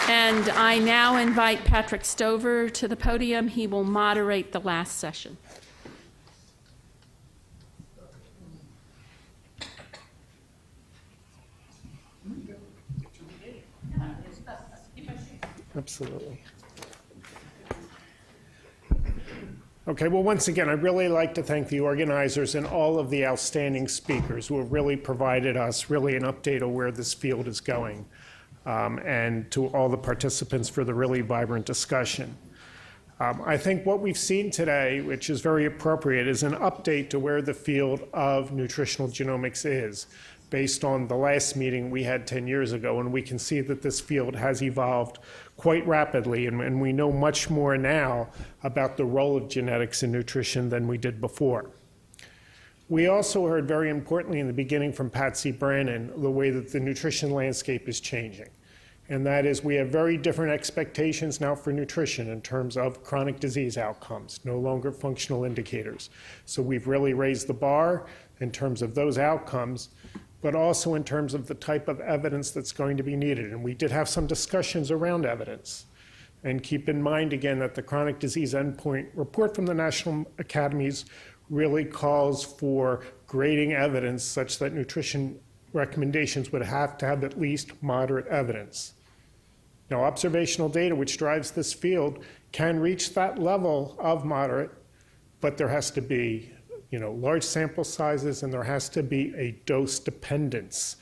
And I now invite Patrick Stover to the podium. He will moderate the last session. Absolutely. Okay, well, once again, I'd really like to thank the organizers and all of the outstanding speakers who have really provided us really an update of where this field is going, and to all the participants for the really vibrant discussion. I think what we've seen today, which is very appropriate, is an update to where the field of nutritional genomics is, based on the last meeting we had 10 years ago, and we can see that this field has evolved quite rapidly, and we know much more now about the role of genetics in nutrition than we did before. We also heard very importantly in the beginning from Patsy Brannon the way that the nutrition landscape is changing. And that is, we have very different expectations now for nutrition in terms of chronic disease outcomes, no longer functional indicators. So we've really raised the bar in terms of those outcomes, but also in terms of the type of evidence that's going to be needed. And we did have some discussions around evidence. And keep in mind, again, that the chronic disease endpoint report from the National Academies really calls for grading evidence such that nutrition recommendations would have to have at least moderate evidence. Now, observational data, which drives this field, can reach that level of moderate, but there has to be large sample sizes, and there has to be a dose dependence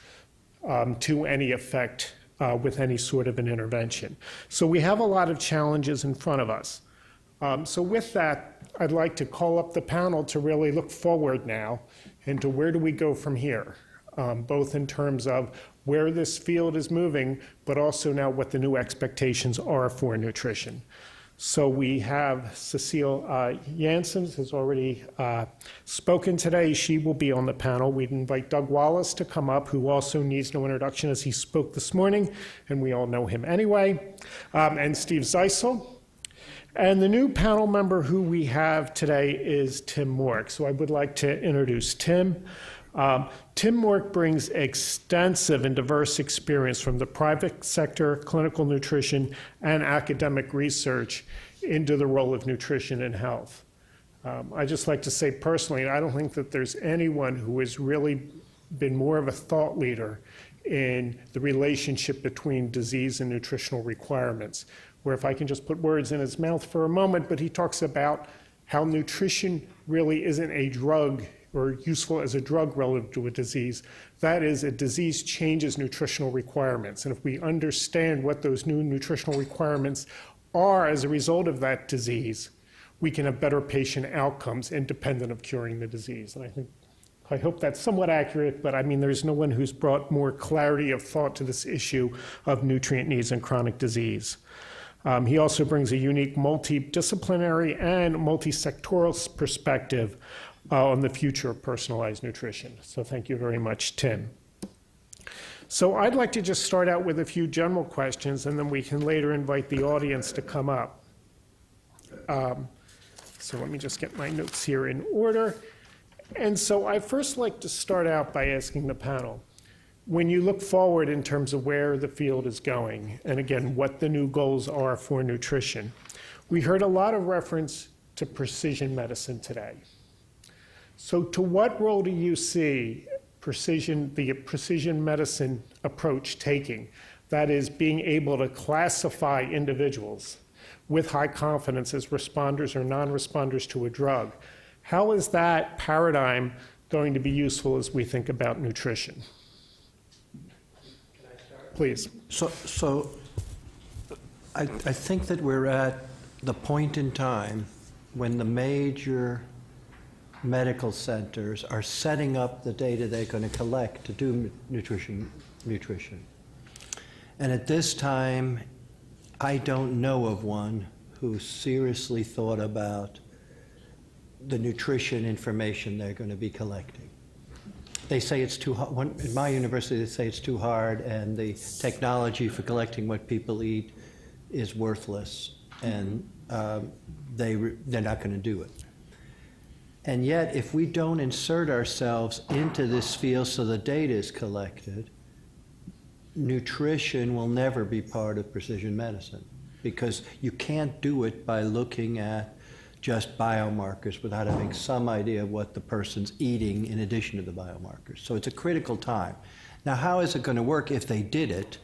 to any effect with any sort of an intervention. So we have a lot of challenges in front of us. So with that, I'd like to call up the panel to really look forward now into where do we go from here, both in terms of where this field is moving, but also now what the new expectations are for nutrition. So we have Cecile Janssen, who's already spoken today. She will be on the panel. We'd invite Doug Wallace to come up, who also needs no introduction as he spoke this morning, and we all know him anyway, and Steve Zeisel. And the new panel member who we have today is Tim Mork. So I would like to introduce Tim. Tim Mork brings extensive and diverse experience from the private sector, clinical nutrition, and academic research into the role of nutrition and health. I just like to say personally, I don't think that there's anyone who has really been more of a thought leader in the relationship between disease and nutritional requirements, where if I can just put words in his mouth for a moment, but he talks about how nutrition really isn't a drug or useful as a drug relative to a disease. That is, a disease changes nutritional requirements. And if we understand what those new nutritional requirements are as a result of that disease, we can have better patient outcomes independent of curing the disease. And I hope that's somewhat accurate, but I mean, there's no one who's brought more clarity of thought to this issue of nutrient needs and chronic disease. He also brings a unique multidisciplinary and multi-sectoral perspective on the future of personalized nutrition. So thank you very much, Tim. So I'd like to just start out with a few general questions, and then we can later invite the audience to come up. So let me just get my notes here in order. And so I'd first like to start out by asking the panel, when you look forward in terms of where the field is going, and again, what the new goals are for nutrition, we heard a lot of reference to precision medicine today. So to what role do you see the precision medicine approach taking? That is, being able to classify individuals with high confidence as responders or non-responders to a drug. How is that paradigm going to be useful as we think about nutrition? Can I start? Please. So I think that we're at the point in time when the major medical centers are setting up the data they're going to collect to do nutrition. And at this time, I don't know of one who seriously thought about the nutrition information they're going to be collecting. They say it's too hard. In my university, they say it's too hard, and the technology for collecting what people eat is worthless, and they're not going to do it. And yet, if we don't insert ourselves into this field so the data is collected, nutrition will never be part of precision medicine because you can't do it by looking at just biomarkers without having some idea of what the person's eating in addition to the biomarkers. So it's a critical time. Now, how is it going to work if they did it?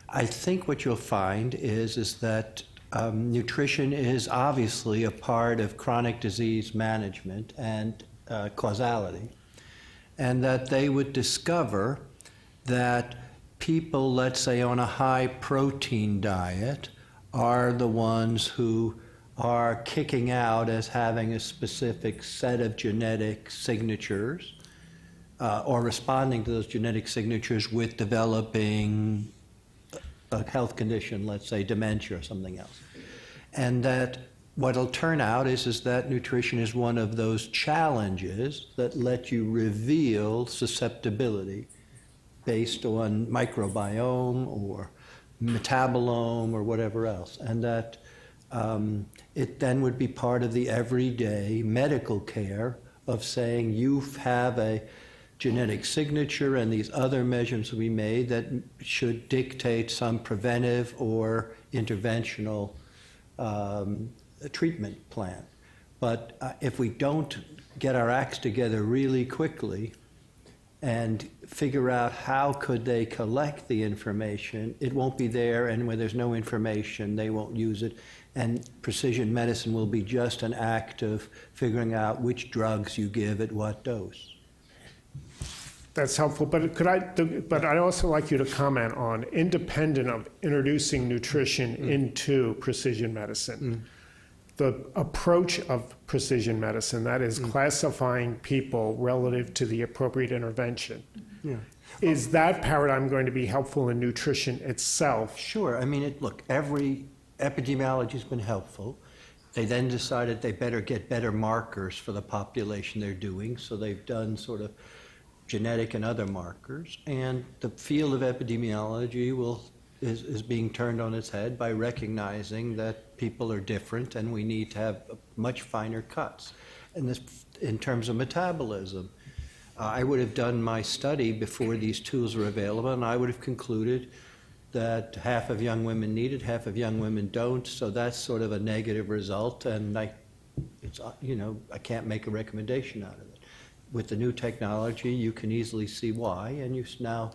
I think what you'll find is that nutrition is obviously a part of chronic disease management and causality, and that they would discover that people, let's say, on a high protein diet are the ones who are kicking out as having a specific set of genetic signatures or responding to those genetic signatures with developing a health condition, let's say dementia or something else. And that what'll turn out is that nutrition is one of those challenges that let you reveal susceptibility based on microbiome or metabolome or whatever else. And that it then would be part of the everyday medical care of saying you have a genetic signature and these other measurements we made that should dictate some preventive or interventional treatment plan. But if we don't get our acts together really quickly and figure out how could they collect the information, it won't be there, and when there's no information, they won't use it. And precision medicine will be just an act of figuring out which drugs you give at what dose. That's helpful, but I'd also like you to comment on, independent of introducing nutrition into precision medicine, the approach of precision medicine, that is classifying people relative to the appropriate intervention. Yeah. Is that paradigm going to be helpful in nutrition itself? Sure. I mean, look, every epidemiology has been helpful. They then decided they better get better markers for the population they're doing, so they've done sort of genetic and other markers, and the field of epidemiology is being turned on its head by recognizing that people are different and we need to have much finer cuts. And this, in terms of metabolism, I would have done my study before these tools were available, and I would have concluded that half of young women need it, half of young women don't, so that's sort of a negative result, and I can't make a recommendation out of it. With the new technology, you can easily see why, and you now,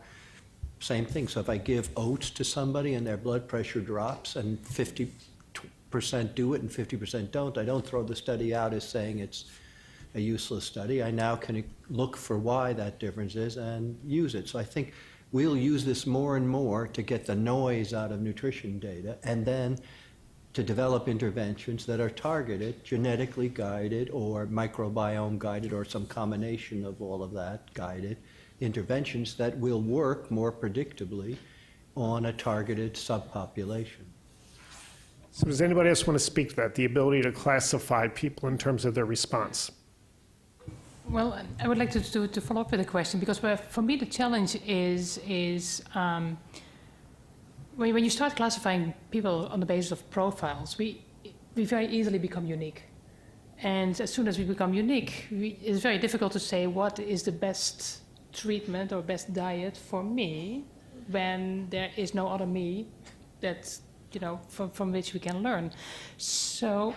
same thing. So if I give oats to somebody and their blood pressure drops and 50% do it and 50% don't, I don't throw the study out as saying it's a useless study. I now can look for why that difference is and use it. So I think we'll use this more and more to get the noise out of nutrition data, and then to develop interventions that are targeted, genetically guided, or microbiome guided, or some combination of all of that guided interventions that will work more predictably on a targeted subpopulation. So does anybody else want to speak to that, the ability to classify people in terms of their response? Well, I would like to follow up with a question, because for me the challenge is when you start classifying people on the basis of profiles, we very easily become unique. And as soon as we become unique, it's very difficult to say what is the best treatment or best diet for me when there is no other me that, from which we can learn. So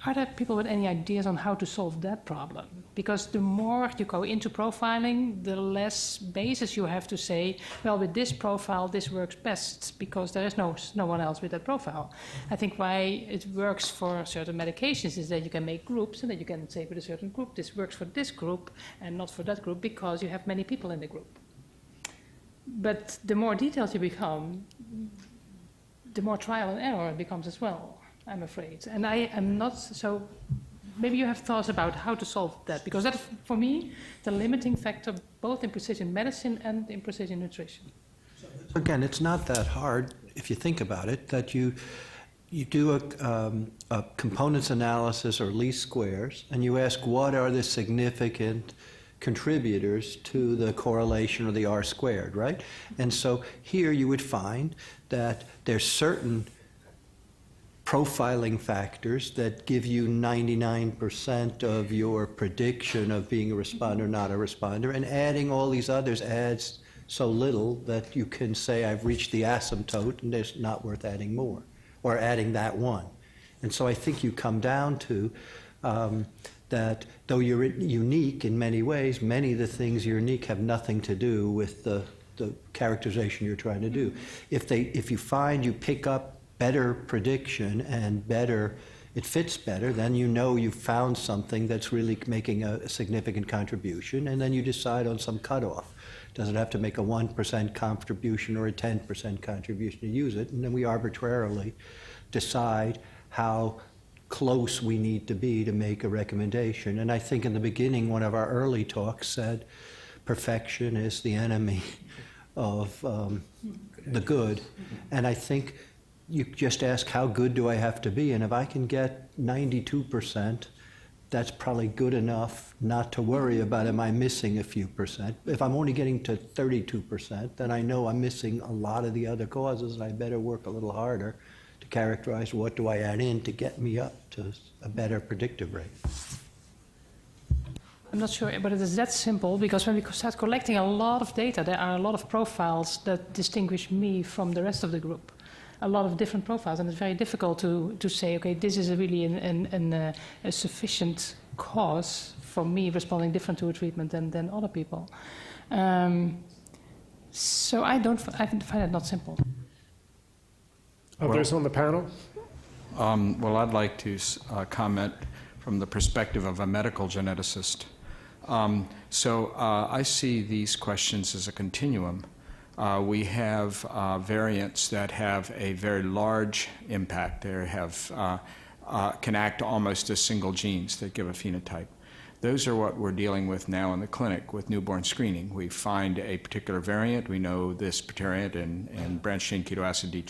are there people with any ideas on how to solve that problem? Because the more you go into profiling, the less basis you have to say, well, with this profile, this works best, because there is no one else with that profile. I think why it works for certain medications is that you can make groups, and that you can say with a certain group, this works for this group and not for that group, because you have many people in the group. But the more detailed you become, the more trial and error it becomes as well, I'm afraid. And I am not, so maybe you have thoughts about how to solve that, because that's, for me, the limiting factor both in precision medicine and in precision nutrition. Again, it's not that hard, if you think about it, that you do a components analysis or least squares, and you ask what are the significant contributors to the correlation or the R squared, right? And so here you would find that there's certain profiling factors that give you 99% of your prediction of being a responder, not a responder, and adding all these others adds so little that you can say I've reached the asymptote and it's not worth adding more or adding that one. And so I think you come down to that though you're unique in many ways, many of the things you're unique have nothing to do with the characterization you're trying to do. If you find you pick up better prediction and it fits better, then you know you've found something that's really making a significant contribution, and then you decide on some cutoff. Does it have to make a 1% contribution or a 10% contribution to use it? And then we arbitrarily decide how close we need to be to make a recommendation. And I think in the beginning, one of our early talks said perfection is the enemy of the good. And I think you just ask, how good do I have to be? And if I can get 92%, that's probably good enough not to worry about am I missing a few percent. If I'm only getting to 32%, then I know I'm missing a lot of the other causes, and I better work a little harder to characterize what do I add in to get me up to a better predictive rate. I'm not sure, but it is that simple, because when we start collecting a lot of data, there are a lot of profiles that distinguish me from the rest of the group. A lot of different profiles, and it's very difficult to say, okay, this is really a sufficient cause for me responding different to a treatment than other people. So I find it not simple. Others on the panel? Well, I'd like to comment from the perspective of a medical geneticist. I see these questions as a continuum. We have variants that have a very large impact. They can act almost as single genes that give a phenotype. Those are what we're dealing with now in the clinic with newborn screening. We find a particular variant. We know this variant in branched-chain ketoacid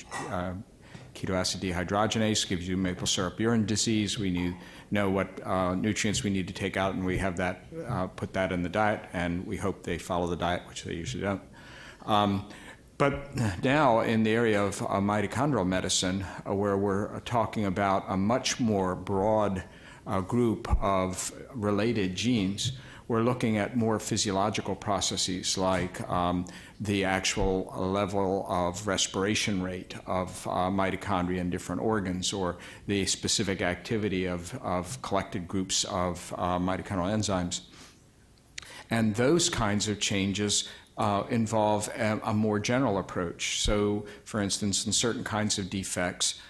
dehydrogenase gives you maple syrup urine disease. We know what nutrients we need to take out, and we have that put that in the diet, and we hope they follow the diet, which they usually don't. But now in the area of mitochondrial medicine, where we're talking about a much more broad group of related genes, we're looking at more physiological processes like the actual level of respiration rate of mitochondria in different organs, or the specific activity of collected groups of mitochondrial enzymes. And those kinds of changes involve a more general approach. So, for instance, in certain kinds of defects,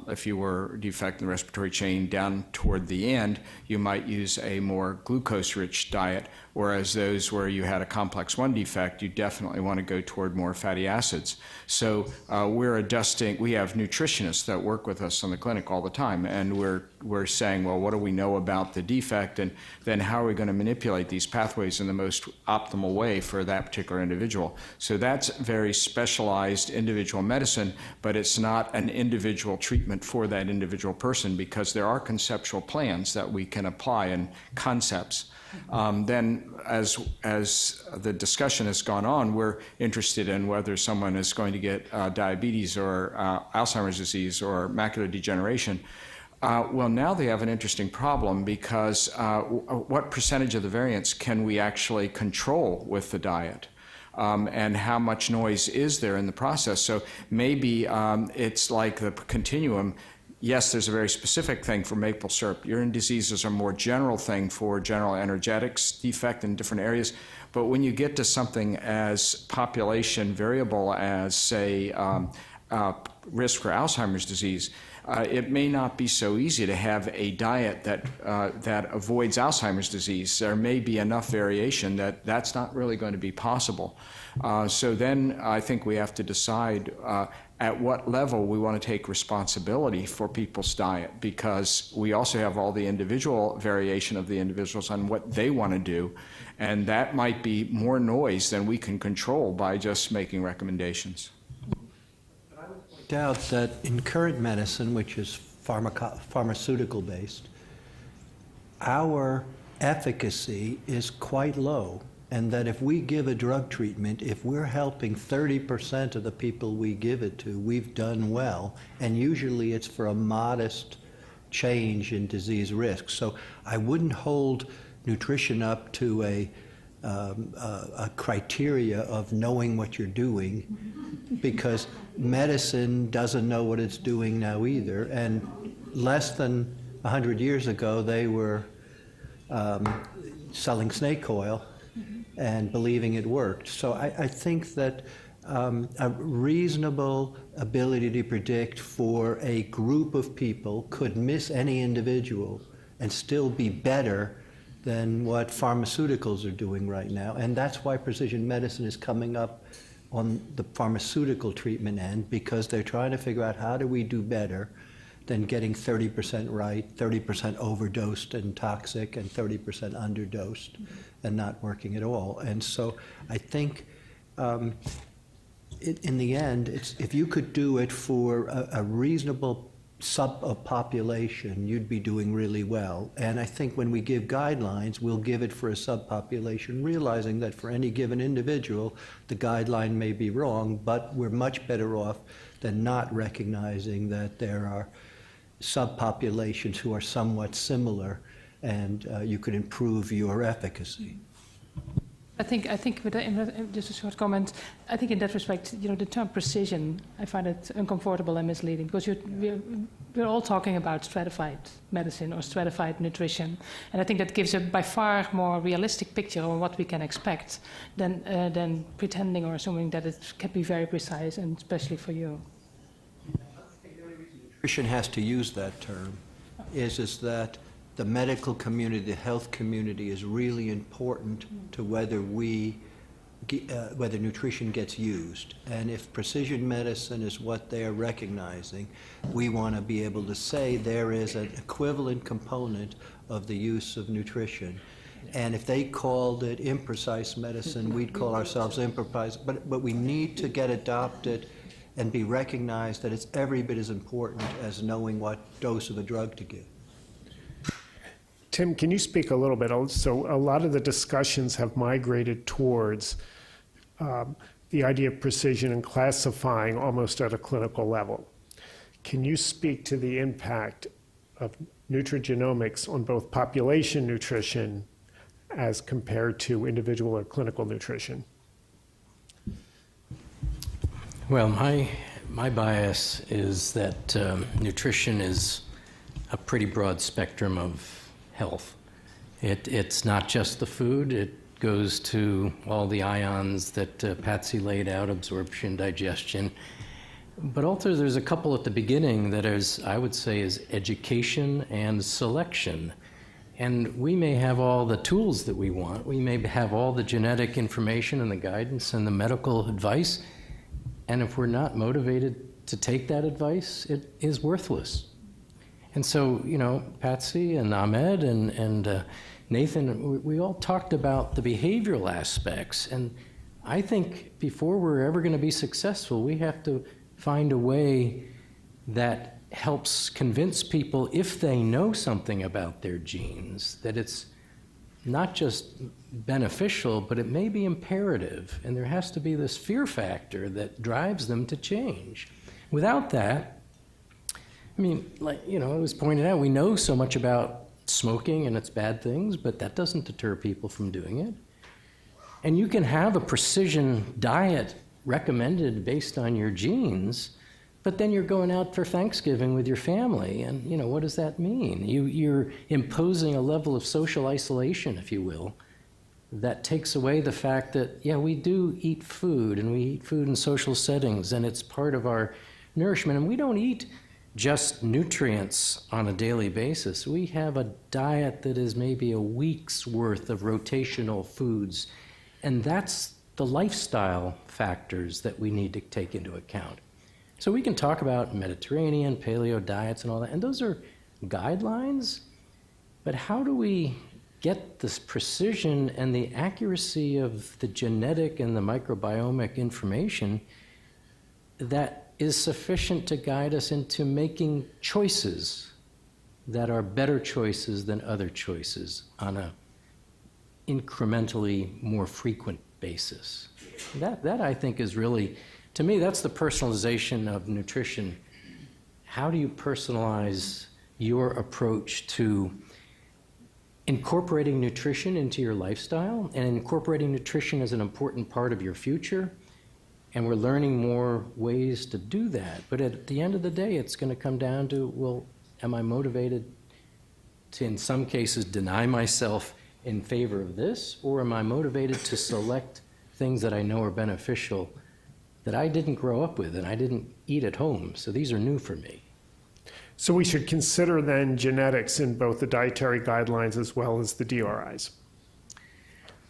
if you were a defect in the respiratory chain down toward the end, you might use a more glucose-rich diet, whereas those where you had a complex 1 defect, you definitely want to go toward more fatty acids. So we're adjusting. We have nutritionists that work with us in the clinic all the time, and we're saying, well, what do we know about the defect, and then how are we going to manipulate these pathways in the most optimal way for that particular individual? So that's very specialized individual medicine, but it's not an individual treatment for that individual person, because there are conceptual plans that we can apply and concepts. Then as the discussion has gone on, we're interested in whether someone is going to get diabetes or Alzheimer's disease or macular degeneration. Well, now they have an interesting problem, because what percentage of the variants can we actually control with the diet? And how much noise is there in the process? So maybe it's like the continuum. Yes, there's a very specific thing for maple syrup urine diseases, a more general thing for general energetics defect in different areas. But when you get to something as population variable as, say, risk for Alzheimer's disease, it may not be so easy to have a diet that avoids Alzheimer's disease. There may be enough variation that that's not really going to be possible. So then I think we have to decide at what level we want to take responsibility for people's diet, because we also have all the individual variation of the individuals on what they want to do, and that might be more noise than we can control by just making recommendations. I would point out that in current medicine, which is pharmaceutical based, our efficacy is quite low. And that if we give a drug treatment, if we're helping 30% of the people we give it to, we've done well. And usually it's for a modest change in disease risk. So I wouldn't hold nutrition up to a a criteria of knowing what you're doing, because medicine doesn't know what it's doing now either. And less than 100 years ago, they were selling snake oil and believing it worked. So I think that a reasonable ability to predict for a group of people could miss any individual and still be better than what pharmaceuticals are doing right now. And that's why precision medicine is coming up on the pharmaceutical treatment end, because they're trying to figure out how do we do better than getting 30% right, 30% overdosed and toxic, and 30% underdosed and not working at all. And so I think in the end, if you could do it for a reasonable subpopulation, you'd be doing really well. And I think when we give guidelines, we'll give it for a subpopulation, realizing that for any given individual, the guideline may be wrong, but we're much better off than not recognizing that there are subpopulations who are somewhat similar, and you could improve your efficacy. I think with just a short comment, I think in that respect, the term precision, I find it uncomfortable and misleading, because we're all talking about stratified medicine or stratified nutrition, and I think that gives a by far more realistic picture of what we can expect than pretending or assuming that it can be very precise, and especially for you. I think the only reason nutrition has to use that term is that the medical community, the health community is really important to whether nutrition gets used. And if precision medicine is what they're recognizing, we want to be able to say there is an equivalent component of the use of nutrition. And if they called it imprecise medicine, we'd call ourselves imprecise. But we need to get adopted and be recognized that it's every bit as important as knowing what dose of a drug to give. Tim, can you speak a little bit? So a lot of the discussions have migrated towards the idea of precision and classifying almost at a clinical level. Can you speak to the impact of nutrigenomics on both population nutrition as compared to individual or clinical nutrition? Well, my bias is that nutrition is a pretty broad spectrum of health. It's not just the food, it goes to all the ions that Patsy laid out, absorption, digestion. But also there's a couple at the beginning that I would say is education and selection. And we may have all the tools that we want, we may have all the genetic information and the guidance and the medical advice, and if we're not motivated to take that advice, it is worthless. And so, Patsy and Ahmed and Nathan, we all talked about the behavioral aspects. And I think before we're ever going to be successful, we have to find a way that helps convince people, if they know something about their genes, that it's not just beneficial, but it may be imperative. And there has to be this fear factor that drives them to change. Without that, it was pointed out, we know so much about smoking and its bad things, but that doesn't deter people from doing it. And you can have a precision diet recommended based on your genes, but then you're going out for Thanksgiving with your family, and what does that mean? You're imposing a level of social isolation, if you will, that takes away the fact that, we do eat food, and we eat food in social settings, and it's part of our nourishment, and we don't eat just nutrients on a daily basis. We have a diet that is maybe a week's worth of rotational foods, and that's the lifestyle factors that we need to take into account. So we can talk about Mediterranean, paleo diets and all that, and those are guidelines, but how do we get this precision and the accuracy of the genetic and the microbiomic information that is sufficient to guide us into making choices that are better choices than other choices on a incrementally more frequent basis? That I think is really, to me, that's the personalization of nutrition. How do you personalize your approach to incorporating nutrition into your lifestyle, and incorporating nutrition as an important part of your future. And we're learning more ways to do that. But at the end of the day, it's going to come down to, well, am I motivated to, in some cases, deny myself in favor of this, or am I motivated to select things that I know are beneficial that I didn't grow up with and I didn't eat at home? So these are new for me. So we should consider then genetics in both the dietary guidelines as well as the DRIs.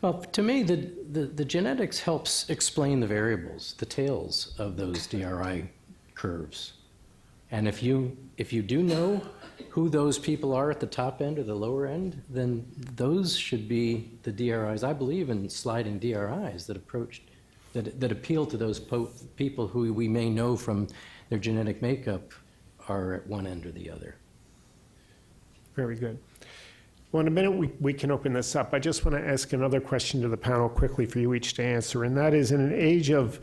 Well, to me, the genetics helps explain the variables, the tails of those DRI curves. And if you do know who those people are at the top end or the lower end, then those should be the DRIs. I believe in sliding DRIs that appeal to those people who we may know from their genetic makeup are at one end or the other. Very good. Well, in a minute, we can open this up. I just want to ask another question to the panel quickly for you each to answer, and that is, in an age of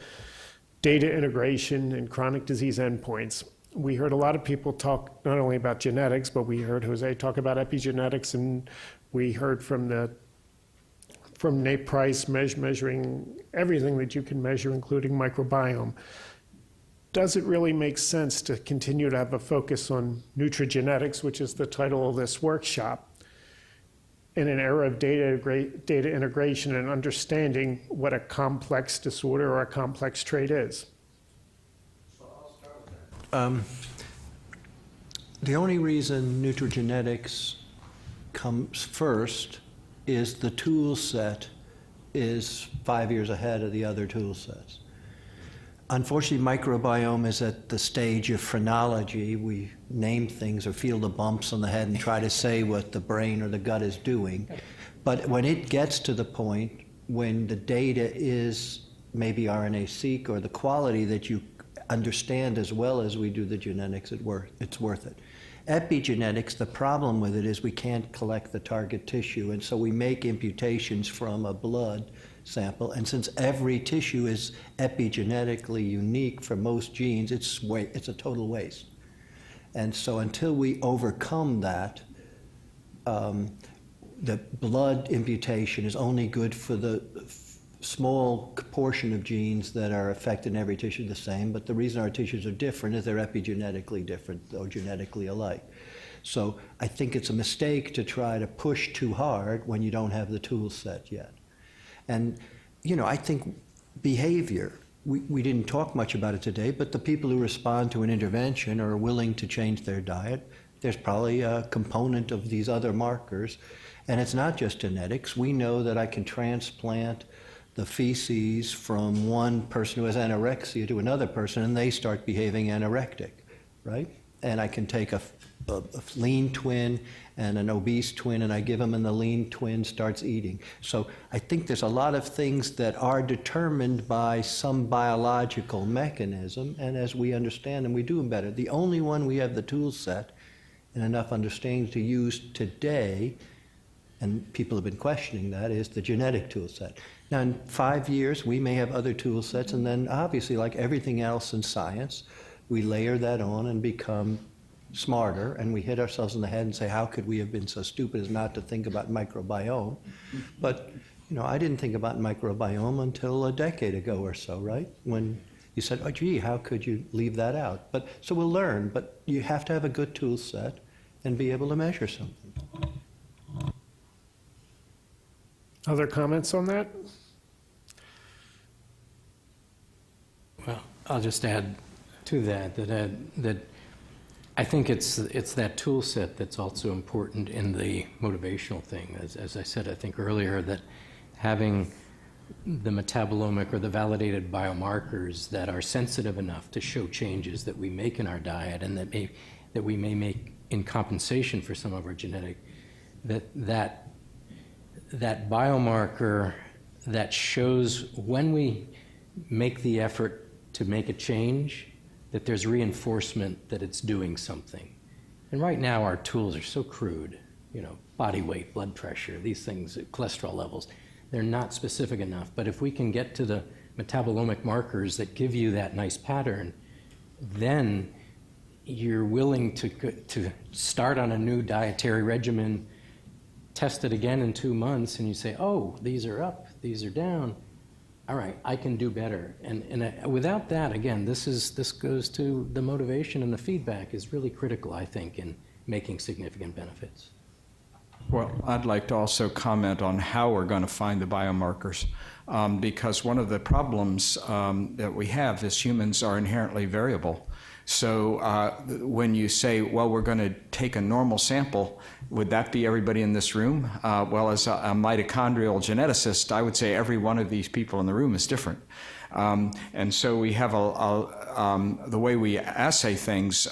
data integration and chronic disease endpoints, we heard a lot of people talk not only about genetics, but we heard Jose talk about epigenetics, and we heard from Nate Price measuring everything that you can measure, including microbiome. Does it really make sense to continue to have a focus on nutrigenetics, which is the title of this workshop, in an era of data integration and understanding what a complex disorder or a complex trait is? The only reason nutrigenetics comes first is the tool set is 5 years ahead of the other tool sets. Unfortunately, microbiome is at the stage of phrenology. We name things or feel the bumps on the head and try to say what the brain or the gut is doing. But when it gets to the point when the data is maybe RNA-seq or the quality that you understand as well as we do the genetics, it's worth it. Epigenetics, the problem with it is we can't collect the target tissue, and so we make imputations from a blood sample, and since every tissue is epigenetically unique for most genes, it's a total waste. And so until we overcome that, the blood imputation is only good for the small portion of genes that are affected in every tissue the same, but the reason our tissues are different is they're epigenetically different or genetically alike. So I think it's a mistake to try to push too hard when you don't have the tool set yet. And, you know, I think behavior, we didn't talk much about it today, but the people who respond to an intervention or are willing to change their diet, there's probably a component of these other markers. And it's not just genetics. We know that I can transplant the feces from one person who has anorexia to another person, and they start behaving anorectic, right? And I can take a lean twin and an obese twin, and I give them, and the lean twin starts eating. So I think there's a lot of things that are determined by some biological mechanism, and as we understand them, we do them better. The only one we have the tool set and enough understanding to use today, and people have been questioning that, is the genetic tool set. Now, in 5 years, we may have other tool sets, and then obviously, like everything else in science, we layer that on and become smarter, and we hit ourselves in the head and say, how could we have been so stupid as not to think about microbiome? But, you know, I didn't think about microbiome until a decade ago or so, right? When you said, oh, gee, how could you leave that out? But so we'll learn, but you have to have a good tool set and be able to measure something. Other comments on that? Well, I'll just add to that I think it's that tool set that's also important in the motivational thing. As I said, I think earlier, that having the metabolomic or the validated biomarkers that are sensitive enough to show changes that we make in our diet and that we may make in compensation for some of our genetic, that biomarker that shows when we make the effort to make a change, that there's reinforcement that it's doing something. And right now our tools are so crude, you know, body weight, blood pressure, these things, cholesterol levels, they're not specific enough. But if we can get to the metabolomic markers that give you that nice pattern, then you're willing to start on a new dietary regimen test it again in 2 months and you say, oh, these are up, these are down. All right, I can do better. And without that, again, this goes to the motivation, and the feedback is really critical, I think, in making significant benefits. Well, I'd like to also comment on how we're going to find the biomarkers, because one of the problems that we have is humans are inherently variable. So when you say, well, we're going to take a normal sample, would that be everybody in this room? Well, as a mitochondrial geneticist, I would say every one of these people in the room is different. And so we have the way we assay things,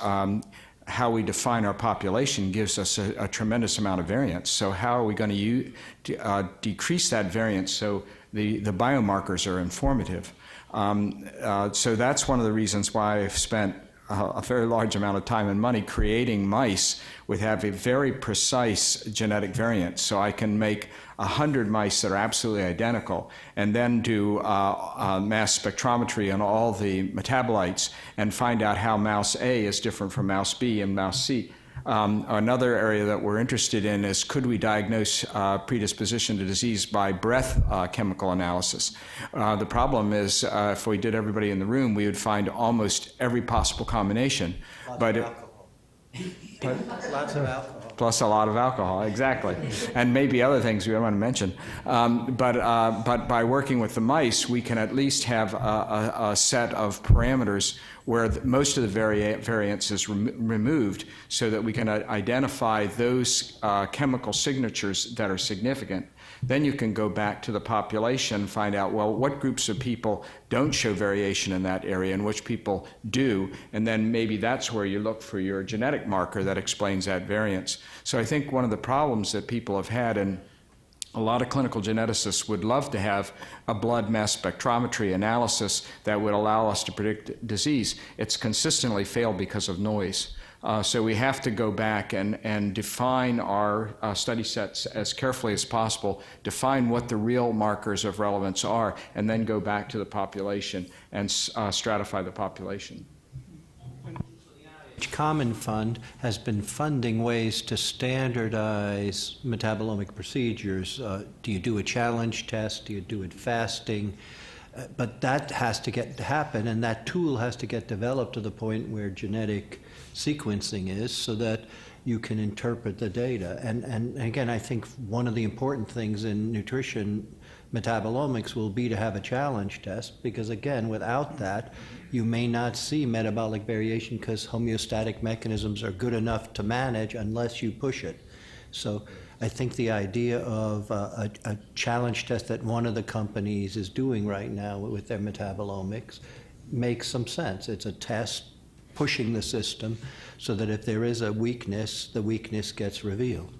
how we define our population gives us a tremendous amount of variance. So how are we going to decrease that variance so the biomarkers are informative? So that's one of the reasons why I've spent a very large amount of time and money creating mice with have a very precise genetic variant. So I can make 100 mice that are absolutely identical and then do mass spectrometry on all the metabolites and find out how mouse A is different from mouse B and mouse C. Another area that we're interested in is, could we diagnose predisposition to disease by breath chemical analysis? The problem is, if we did everybody in the room, we would find almost every possible combination. Lots of alcohol. Plus a lot of alcohol, exactly. And maybe other things we don't want to mention. But by working with the mice, we can at least have a set of parameters where most of the variance is removed so that we can identify those chemical signatures that are significant. Then you can go back to the population, find out, well, what groups of people don't show variation in that area and which people do, and then maybe that's where you look for your genetic marker that explains that variance. So I think one of the problems that people have had, and a lot of clinical geneticists would love to have a blood mass spectrometry analysis that would allow us to predict disease. It's consistently failed because of noise. So we have to go back and define our study sets as carefully as possible, define what the real markers of relevance are, and then go back to the population and stratify the population. Common Fund has been funding ways to standardize metabolomic procedures. Do you do a challenge test? Do you do it fasting? But that has to happen, and that tool has to get developed to the point where genetic sequencing is, so that you can interpret the data. And again, I think one of the important things in nutrition metabolomics will be to have a challenge test, because again, without that, you may not see metabolic variation because homeostatic mechanisms are good enough to manage unless you push it. So I think the idea of a challenge test that one of the companies is doing right now with their metabolomics makes some sense. It's a test pushing the system so that if there is a weakness, the weakness gets revealed.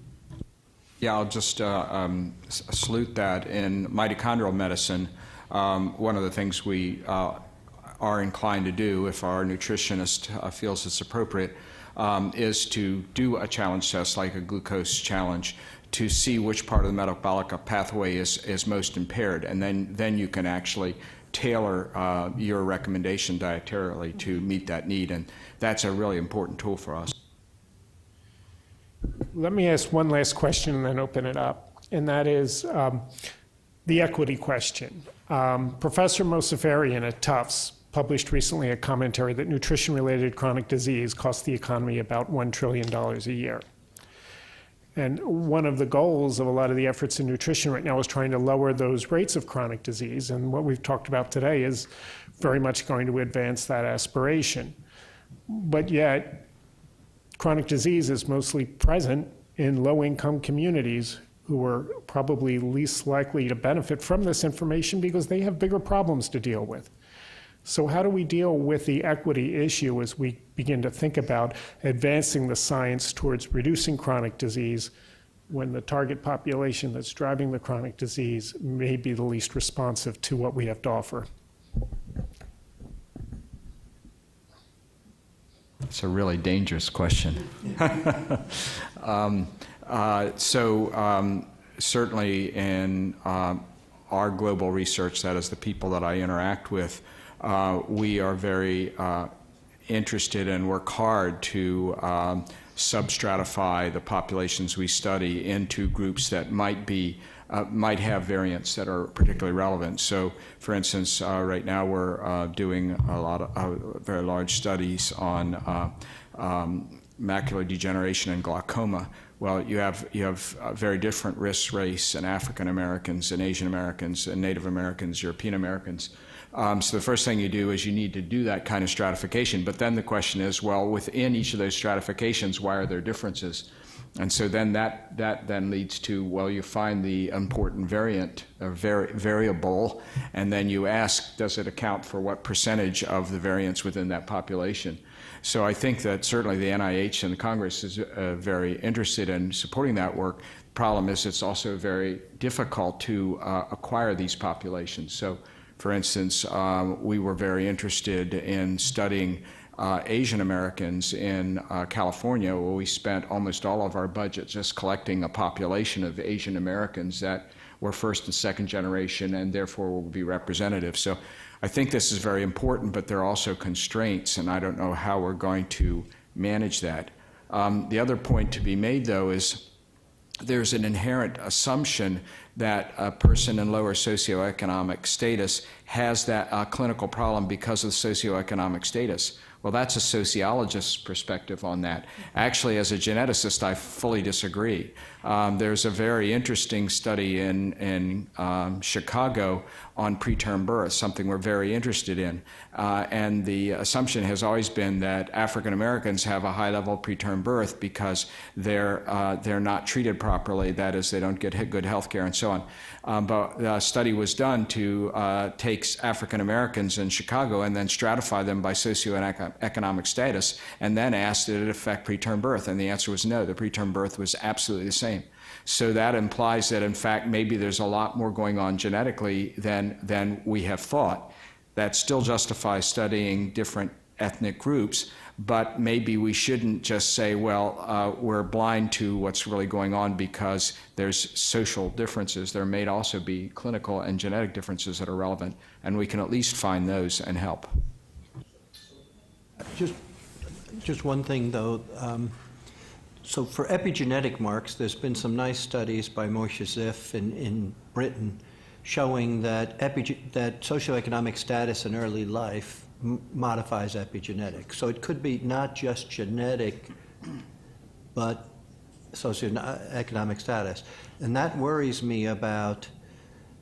Yeah, I'll just salute that. In mitochondrial medicine, one of the things we are inclined to do, if our nutritionist feels it's appropriate, is to do a challenge test like a glucose challenge to see which part of the metabolic pathway is most impaired, and then you can actually tailor your recommendation dietarily to meet that need, and that's a really important tool for us. Let me ask one last question and then open it up, and that is the equity question. Professor Mosafarian at Tufts published recently a commentary that nutrition-related chronic disease costs the economy about $1 trillion a year. And one of the goals of a lot of the efforts in nutrition right now is trying to lower those rates of chronic disease. And what we've talked about today is very much going to advance that aspiration. But yet, chronic disease is mostly present in low-income communities who are probably least likely to benefit from this information because they have bigger problems to deal with. So how do we deal with the equity issue as we begin to think about advancing the science towards reducing chronic disease when the target population that's driving the chronic disease may be the least responsive to what we have to offer? It's a really dangerous question. Certainly in our global research, that is the people that I interact with, we are very interested and work hard to substratify the populations we study into groups that might have variants that are particularly relevant. So, for instance, right now we're doing a lot of very large studies on macular degeneration and glaucoma. Well, you have very different risk race in African Americans and Asian Americans and Native Americans, European Americans. So the first thing you do is you need to do that kind of stratification. But then the question is, well, within each of those stratifications, why are there differences? And so then that then leads to, well, you find the important variant or variable, and then you ask, does it account for what percentage of the variance within that population? So I think that certainly the NIH and the Congress is very interested in supporting that work. The problem is it's also very difficult to acquire these populations. So, for instance, we were very interested in studying Asian Americans in California, where we spent almost all of our budget just collecting a population of Asian Americans that were first and second generation and therefore will be representative. So I think this is very important, but there are also constraints, and I don't know how we're going to manage that. The other point to be made, though, is there's an inherent assumption that a person in lower socioeconomic status has that clinical problem because of socioeconomic status. Well, that's a sociologist's perspective on that. Actually, as a geneticist, I fully disagree. There's a very interesting study in Chicago on preterm birth, something we're very interested in. And the assumption has always been that African Americans have a high level of preterm birth because they're not treated properly, that is, they don't get good health care and so on. But a study was done to take African Americans in Chicago and then stratify them by socioeconomic status, and then asked, did it affect preterm birth? And the answer was no, the preterm birth was absolutely the same. So that implies that, in fact, maybe there's a lot more going on genetically than we have thought. That still justifies studying different ethnic groups, but maybe we shouldn't just say, well, we're blind to what's really going on because there's social differences. There may also be clinical and genetic differences that are relevant, and we can at least find those and help. Just one thing, though. So for epigenetic marks, there's been some nice studies by Moshe Ziff in Britain showing that socioeconomic status in early life modifies epigenetics. So it could be not just genetic, but socioeconomic status. And that worries me about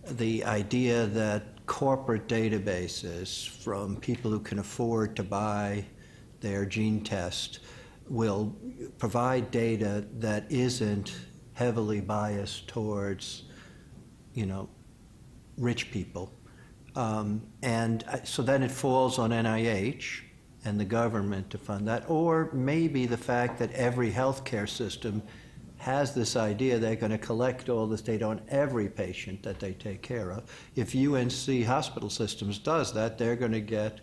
the idea that corporate databases from people who can afford to buy their gene test will provide data that isn't heavily biased towards, rich people. And so then it falls on NIH and the government to fund that, or maybe the fact that every healthcare system has this idea they're going to collect all this data on every patient that they take care of. If UNC Hospital Systems does that, they're going to get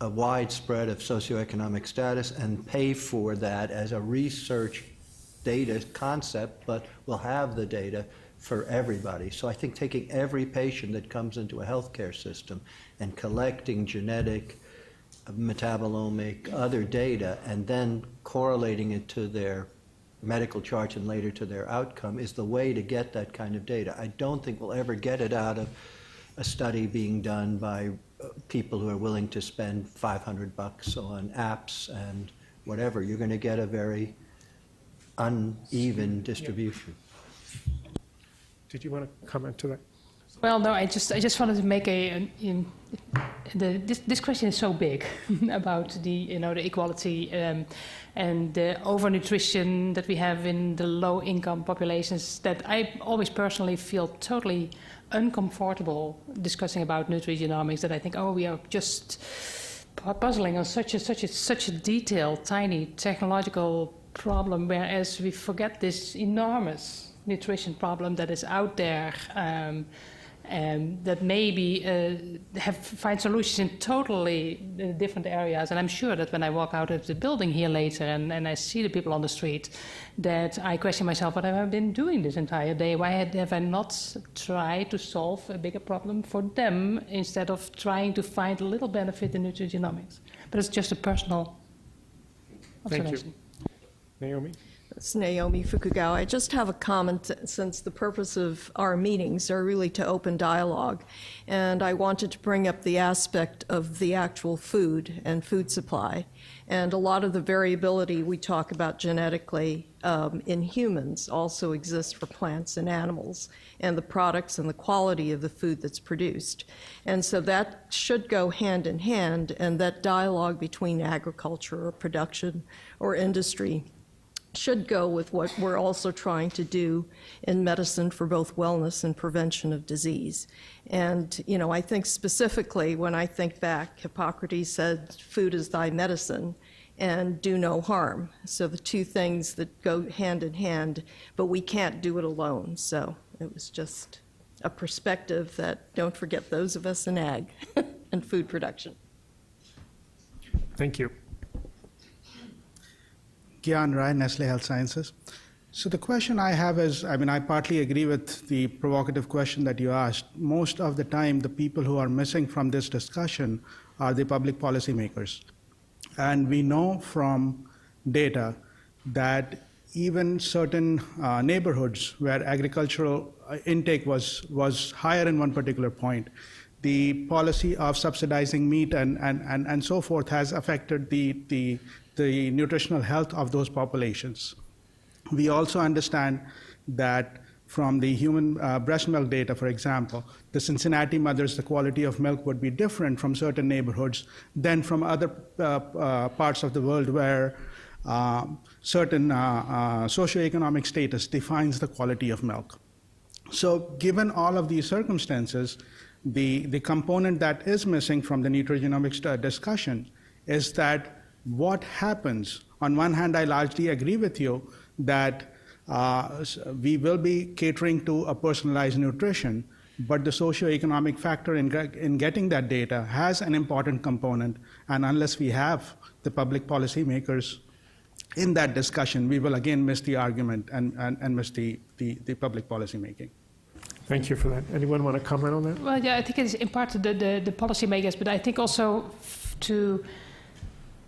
a wide spread of socioeconomic status and pay for that as a research data concept, but we'll have the data for everybody. So I think taking every patient that comes into a healthcare system and collecting genetic, metabolomic, other data, and then correlating it to their medical charts and later to their outcome is the way to get that kind of data. I don't think we'll ever get it out of a study being done by people who are willing to spend $500 on apps and whatever. You're going to get a very uneven distribution. Did you want to comment to that? Well, no, I just wanted to make this question is so big about the equality and the overnutrition that we have in the low-income populations that I always personally feel totally uncomfortable discussing about nutrigenomics. That I think, we are just puzzling on such a detailed, tiny technological problem, whereas we forget this enormous nutrition problem that is out there. That maybe find solutions in totally different areas. And I'm sure that when I walk out of the building here later and I see the people on the street, that I question myself, what have I been doing this entire day? Why have I not tried to solve a bigger problem for them instead of trying to find a little benefit in nutrigenomics? But it's just a personal observation. Thank you. Naomi? It's Naomi Fukugawa. I just have a comment, since the purpose of our meetings are really to open dialogue. And I wanted to bring up the aspect of the actual food and food supply. And a lot of the variability we talk about genetically in humans also exists for plants and animals, and the products and the quality of the food that's produced. And so that should go hand in hand, and that dialogue between agriculture or production or industry should go with what we're also trying to do in medicine for both wellness and prevention of disease. And, you know, I think specifically when I think back, Hippocrates said, food is thy medicine, and do no harm. So the two things that go hand in hand, but we can't do it alone. So it was just a perspective that don't forget those of us in ag and food production. Thank you. Gyan Rai, Nestle Health Sciences. So the question I have is, I partly agree with the provocative question that you asked. Most of the time, the people who are missing from this discussion are the public policymakers. And we know from data that even certain neighborhoods where agricultural intake was higher in one particular point, the policy of subsidizing meat and so forth has affected the nutritional health of those populations. We also understand that from the human breast milk data, for example, the Cincinnati mothers, the quality of milk would be different from certain neighborhoods than from other parts of the world where certain socioeconomic status defines the quality of milk. So given all of these circumstances, the component that is missing from the nutrigenomics discussion is that what happens. On one hand, I largely agree with you that we will be catering to a personalized nutrition, but the socioeconomic factor in getting that data has an important component, and unless we have the public policymakers in that discussion, we will again miss the argument and miss the public policy making. Thank you for that. Anyone want to comment on that? Well, yeah, I think it's in part the policymakers, but I think also to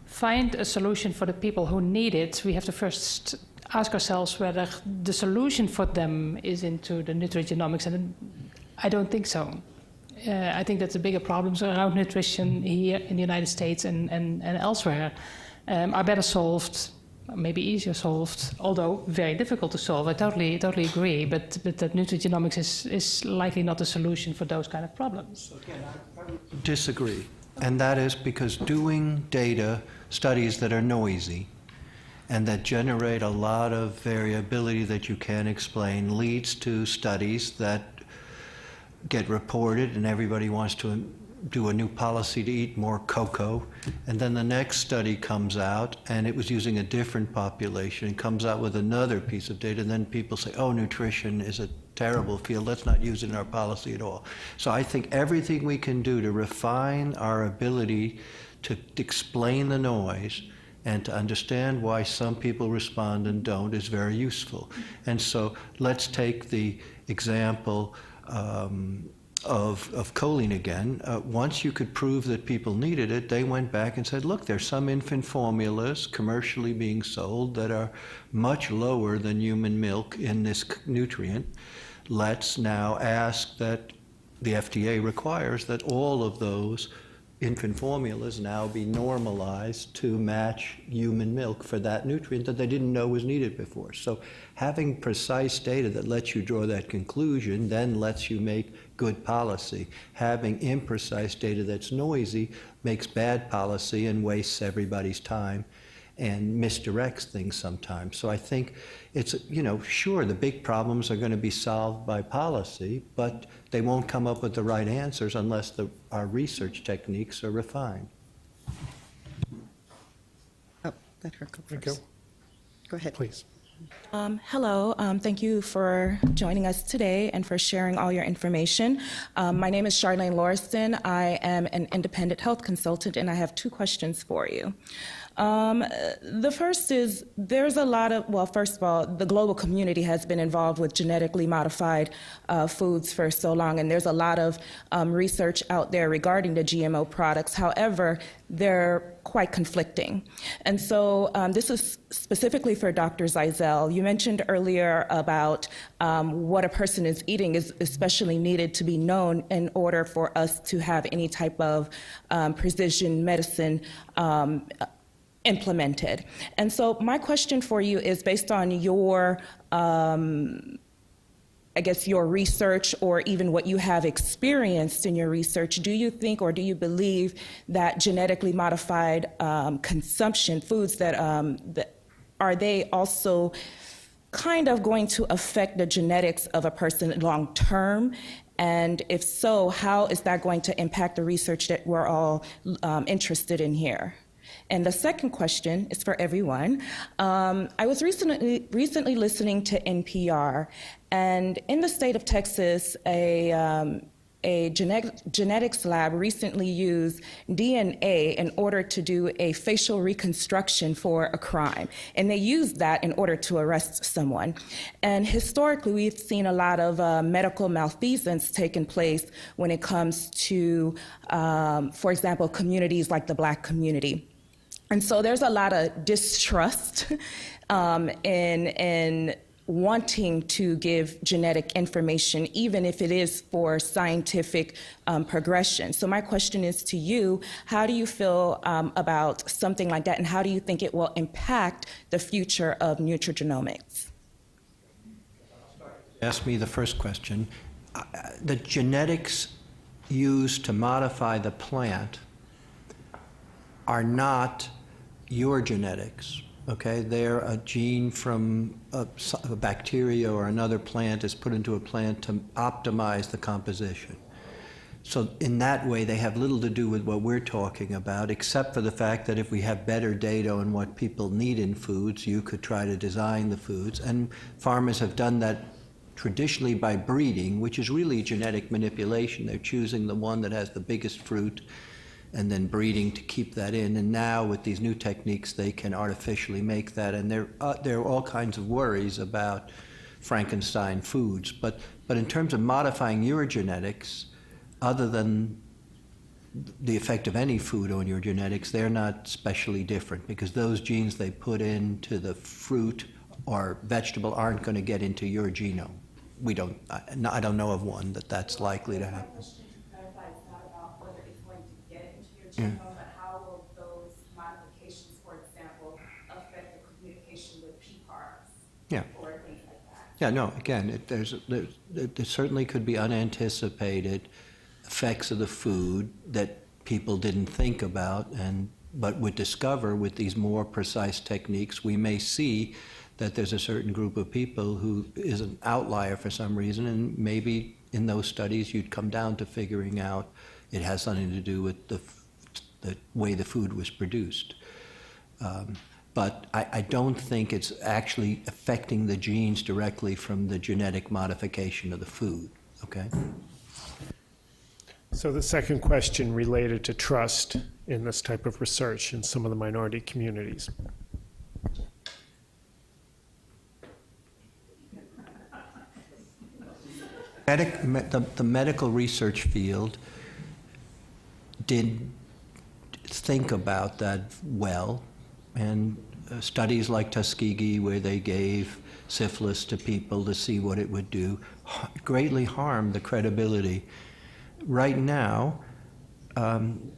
find a solution for the people who need it, we have to first ask ourselves whether the solution for them is into the nutrigenomics, and I don't think so. I think that the bigger problems around nutrition here in the United States and elsewhere are better solved, maybe easier solved, although very difficult to solve. I totally agree, but that nutrigenomics is likely not the solution for those kind of problems. Again, I disagree, and that is because doing data studies that are noisy and that generate a lot of variability that you can't explain leads to studies that get reported and everybody wants to do a new policy to eat more cocoa, and then the next study comes out and it was using a different population and comes out with another piece of data, and then people say, oh, nutrition is a terrible field, let's not use it in our policy at all. So I think everything we can do to refine our ability to explain the noise and to understand why some people respond and don't is very useful. And so let's take the example of choline again. Once you could prove that people needed it, they went back and said, look, there's some infant formulas commercially being sold that are much lower than human milk in this nutrient. Let's now ask that the FDA requires that all of those infant formulas now be normalized to match human milk for that nutrient that they didn't know was needed before. So having precise data that lets you draw that conclusion then lets you make good policy. Having imprecise data that's noisy makes bad policy and wastes everybody's time and misdirects things sometimes. So I think it's, sure, the big problems are going to be solved by policy, but they won't come up with the right answers unless our research techniques are refined. Oh, let her go first. Go. Go ahead. Please. Hello. Thank you for joining us today and for sharing all your information. My name is Charlene Lauriston. I am an independent health consultant, and I have two questions for you. The first is there's a lot of, well, first of all, the global community has been involved with genetically modified foods for so long, and there's a lot of research out there regarding the GMO products. However, they're quite conflicting. And so this is specifically for Dr. Zeisel. You mentioned earlier about what a person is eating is especially needed to be known in order for us to have any type of precision medicine implemented. And so my question for you is based on your I guess your research or even what you have experienced in your research, do you think or do you believe that genetically modified consumption foods that are they also kind of going to affect the genetics of a person long term? And if so, how is that going to impact the research that we're all interested in here? And the second question is for everyone. I was recently listening to NPR, and in the state of Texas, a genetics lab recently used DNA in order to do a facial reconstruction for a crime. And they used that in order to arrest someone. And historically, we've seen a lot of medical malfeasance taking place when it comes to, for example, communities like the Black community. And so there's a lot of distrust in wanting to give genetic information, even if it is for scientific progression. So my question is to you, how do you feel about something like that, and how do you think it will impact the future of nutrigenomics? Ask me the first question. The genetics used to modify the plant are not your genetics, okay? They're a gene from a bacteria or another plant is put into a plant to optimize the composition. So in that way, they have little to do with what we're talking about, except for the fact that if we have better data on what people need in foods, you could try to design the foods. And farmers have done that traditionally by breeding, which is really genetic manipulation. They're choosing the one that has the biggest fruit and then breeding to keep that in. And now with these new techniques, they can artificially make that. And there are all kinds of worries about Frankenstein foods. But in terms of modifying your genetics, other than the effect of any food on your genetics, they're not specially different, because those genes they put into the fruit or vegetable aren't going to get into your genome. I don't know of one that's likely to happen. Yeah. But how will those modifications, for example, affect the communication with PPARs? Yeah. Or things like that? Yeah, no, again, there certainly could be unanticipated effects of the food that people didn't think about, but would discover with these more precise techniques. We may see that there's a certain group of people who is an outlier for some reason, and maybe in those studies you'd come down to figuring out it has something to do with the way the food was produced. But I don't think it's actually affecting the genes directly from the genetic modification of the food, okay? So the second question related to trust in this type of research in some of the minority communities. The medical research field did think about that well, and studies like Tuskegee, where they gave syphilis to people to see what it would do, greatly harmed the credibility. Right now,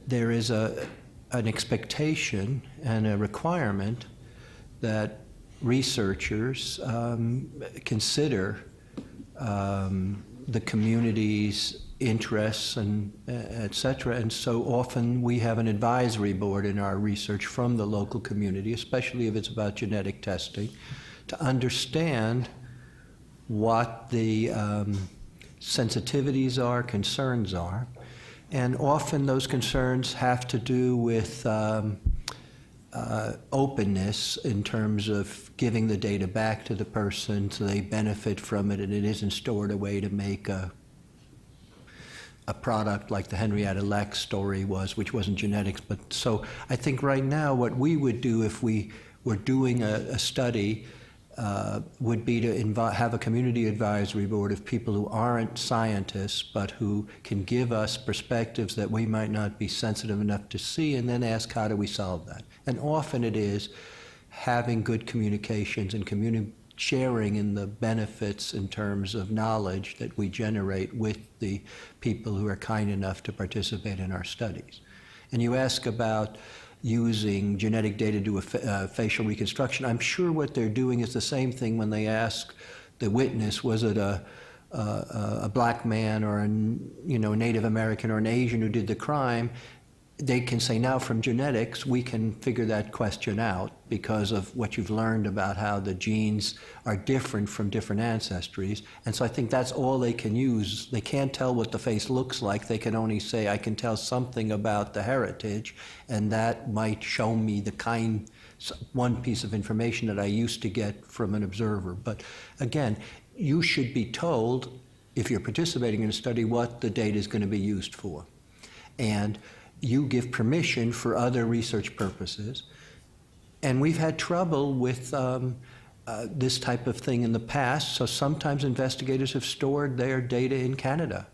there is an expectation and a requirement that researchers consider the community's interests and et cetera. And so often we have an advisory board in our research from the local community, especially if it's about genetic testing, to understand what the sensitivities are, concerns are. And often those concerns have to do with openness in terms of giving the data back to the person so they benefit from it and it isn't stored away to make a a product like the Henrietta Lacks story was, which wasn't genetics. But so I think right now what we would do if we were doing a study would be to have a community advisory board of people who aren't scientists but who can give us perspectives that we might not be sensitive enough to see, and then ask how do we solve that. And often it is having good communications and sharing in the benefits in terms of knowledge that we generate with the people who are kind enough to participate in our studies. And you ask about using genetic data to do a facial reconstruction. I'm sure what they're doing is the same thing when they ask the witness, was it a black man or a Native American or an Asian who did the crime? They can say, now from genetics, we can figure that question out because of what you've learned about how the genes are different from different ancestries. And so I think that's all they can use. They can't tell what the face looks like. They can only say, I can tell something about the heritage, and that might show me one piece of information that I used to get from an observer. But again, you should be told, if you're participating in a study, what the data is going to be used for. And you give permission for other research purposes. And we've had trouble with this type of thing in the past, so sometimes investigators have stored their data in Canada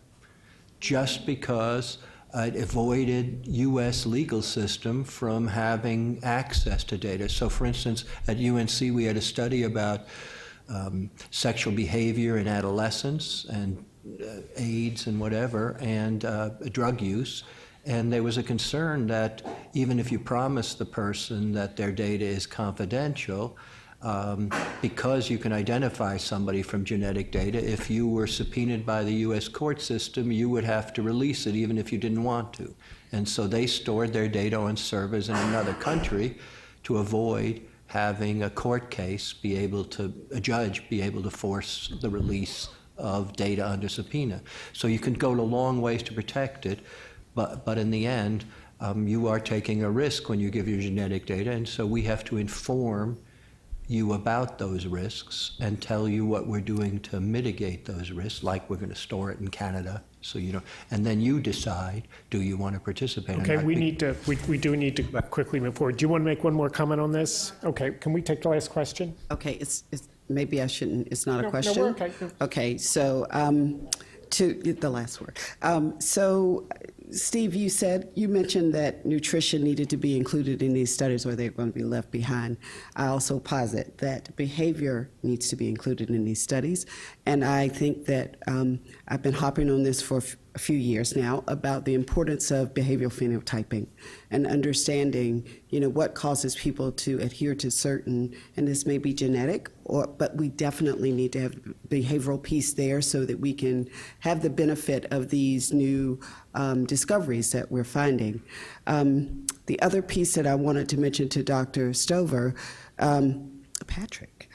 just because it avoided U.S. legal system from having access to data. So for instance, at UNC we had a study about sexual behavior in adolescence and AIDS and whatever, and drug use. And there was a concern that even if you promise the person that their data is confidential, because you can identify somebody from genetic data, if you were subpoenaed by the U.S. court system, you would have to release it even if you didn't want to. And so they stored their data on servers in another country to avoid having a court case a judge be able to force the release of data under subpoena. So you can go a long ways to protect it. But in the end, you are taking a risk when you give your genetic data, and so we have to inform you about those risks and tell you what we're doing to mitigate those risks, like we're going to store it in Canada, so you know, and then you decide, do you want to participate? Okay, we do need to quickly move forward. Do you want to make one more comment on this? Okay, can we take the last question? Okay, it's maybe I shouldn't, it's not a question. No, we're okay. Okay, so to the last word. So Steve, you mentioned that nutrition needed to be included in these studies or they're going to be left behind. I also posit that behavior needs to be included in these studies. And I think that I've been hopping on this for a few years now about the importance of behavioral phenotyping and understanding, what causes people to adhere to certain, and this may be genetic, but we definitely need to have behavioral piece there so that we can have the benefit of these new discoveries that we're finding. The other piece that I wanted to mention to Dr. Stover, Patrick,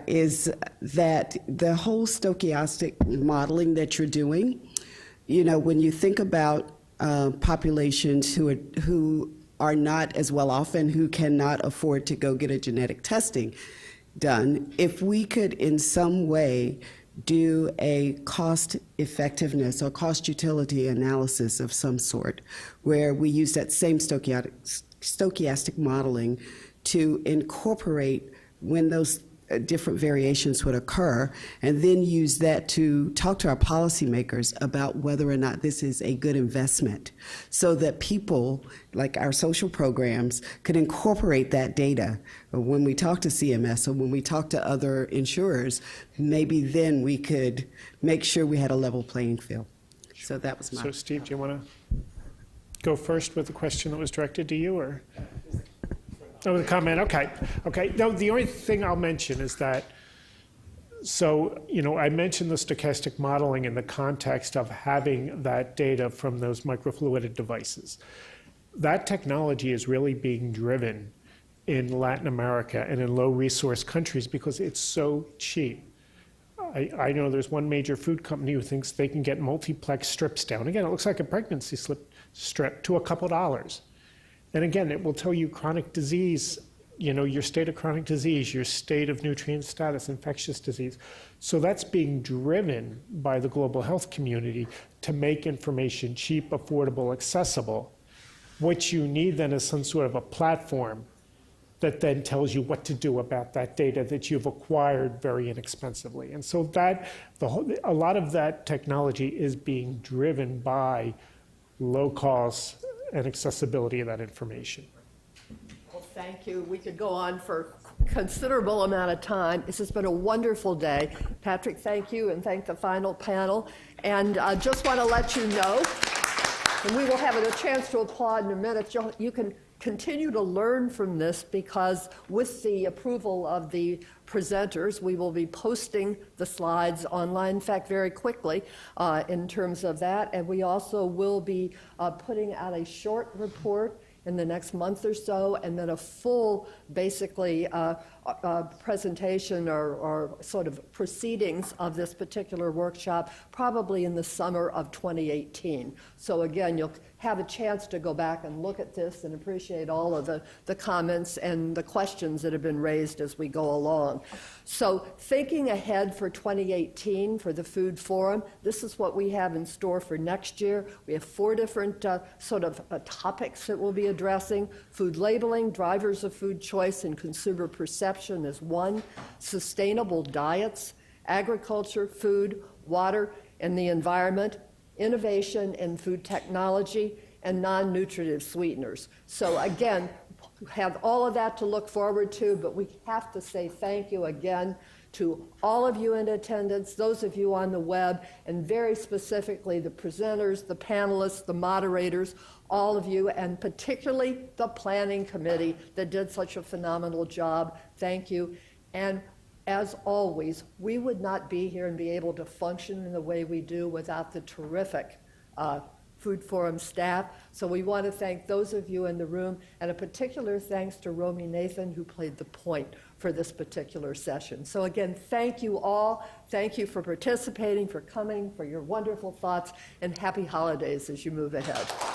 is that the whole stochastic modeling that you're doing, when you think about populations who are not as well off and who cannot afford to go get a genetic testing done, if we could in some way do a cost effectiveness or cost utility analysis of some sort, where we use that same stochastic modeling to incorporate when those different variations would occur, and then use that to talk to our policymakers about whether or not this is a good investment, so that people, like our social programs, could incorporate that data. When we talk to CMS or when we talk to other insurers, maybe then we could make sure we had a level playing field. So that was my... So Steve, do you want to go first with the question that was directed to you, or? Oh, the comment, okay. No, the only thing I'll mention is that, I mentioned the stochastic modeling in the context of having that data from those microfluidic devices. That technology is really being driven in Latin America and in low-resource countries because it's so cheap. I know there's one major food company who thinks they can get multiplex strips down. Again, it looks like a pregnancy strip to a couple dollars. And again, it will tell you chronic disease, your state of chronic disease, your state of nutrient status, infectious disease. So that's being driven by the global health community to make information cheap, affordable, accessible. What you need then is some sort of a platform that then tells you what to do about that data that you've acquired very inexpensively. And so that a lot of that technology is being driven by low cost and accessibility of that information. Well, thank you. We could go on for a considerable amount of time. This has been a wonderful day. Patrick, thank you, and thank the final panel. And I just want to let you know, and we will have a chance to applaud in a minute, you can continue to learn from this, because with the approval of the presenters, we will be posting the slides online, in fact, very quickly in terms of that. And we also will be putting out a short report in the next month or so, and then a full, basically, presentation or sort of proceedings of this particular workshop, probably in the summer of 2018. So again, you'll have a chance to go back and look at this and appreciate all of the comments and the questions that have been raised as we go along. So thinking ahead for 2018 for the Food Forum, this is what we have in store for next year. We have 4 different topics that we'll be addressing. Food labeling, drivers of food choice and consumer perception is one. Sustainable diets, agriculture, food, water, and the environment, innovation in food technology, and non-nutritive sweeteners. So again, have all of that to look forward to, but we have to say thank you again to all of you in attendance, those of you on the web, and very specifically the presenters, the panelists, the moderators, all of you, and particularly the planning committee that did such a phenomenal job. Thank you. And as always, we would not be here and be able to function in the way we do without the terrific Food Forum staff. So we want to thank those of you in the room, and a particular thanks to Romy Nathan, who played the point for this particular session. So again, thank you all. Thank you for participating, for coming, for your wonderful thoughts, and happy holidays as you move ahead.